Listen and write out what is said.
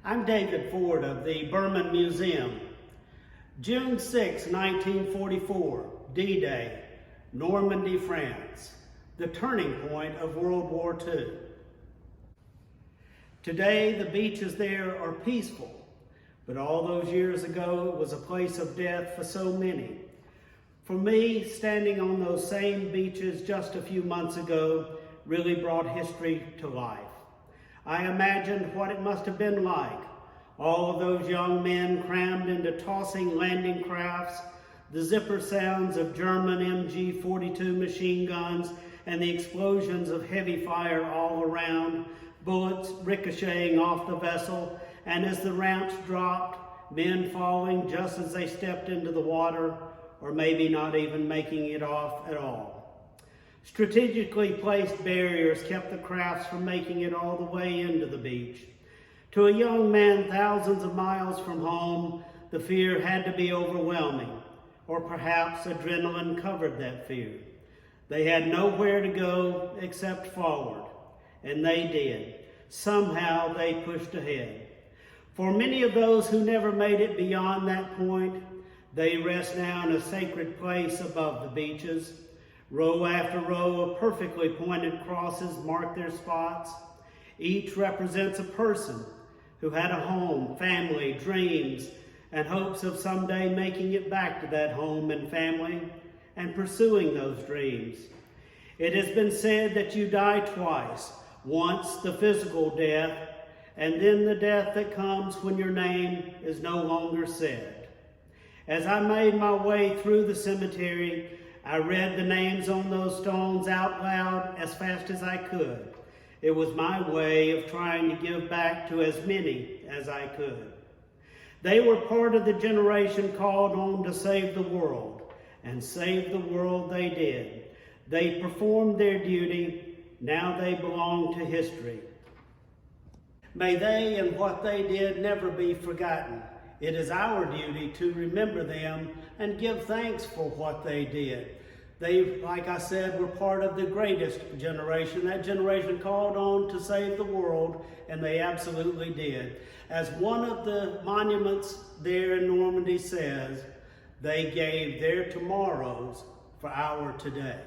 I'm David Ford of the Berman Museum. June 6, 1944, D-Day, Normandy, France, the turning point of World War II. Today, the beaches there are peaceful, but all those years ago, it was a place of death for so many. For me, standing on those same beaches just a few months ago really brought history to life. I imagined what it must have been like, all of those young men crammed into tossing landing crafts, the zipper sounds of German MG-42 machine guns, and the explosions of heavy fire all around, bullets ricocheting off the vessel, and as the ramps dropped, men falling just as they stepped into the water, or maybe not even making it off at all. Strategically placed barriers kept the crafts from making it all the way into the beach. To a young man thousands of miles from home, the fear had to be overwhelming, or perhaps adrenaline covered that fear. They had nowhere to go except forward, and they did. Somehow they pushed ahead. For many of those who never made it beyond that point, they rest now in a sacred place above the beaches. Row after row of perfectly pointed crosses mark their spots. Each represents a person who had a home, family, dreams, and hopes of someday making it back to that home and family and pursuing those dreams. It has been said that you die twice, once the physical death, and then the death that comes when your name is no longer said. As I made my way through the cemetery, I read the names on those stones out loud as fast as I could. It was my way of trying to give back to as many as I could. They were part of the generation called on to save the world, and save the world they did. They performed their duty, now they belong to history. May they and what they did never be forgotten. It is our duty to remember them and give thanks for what they did. They, like I said, were part of the greatest generation, that generation called on to save the world, and they absolutely did. As one of the monuments there in Normandy says, they gave their tomorrows for our today.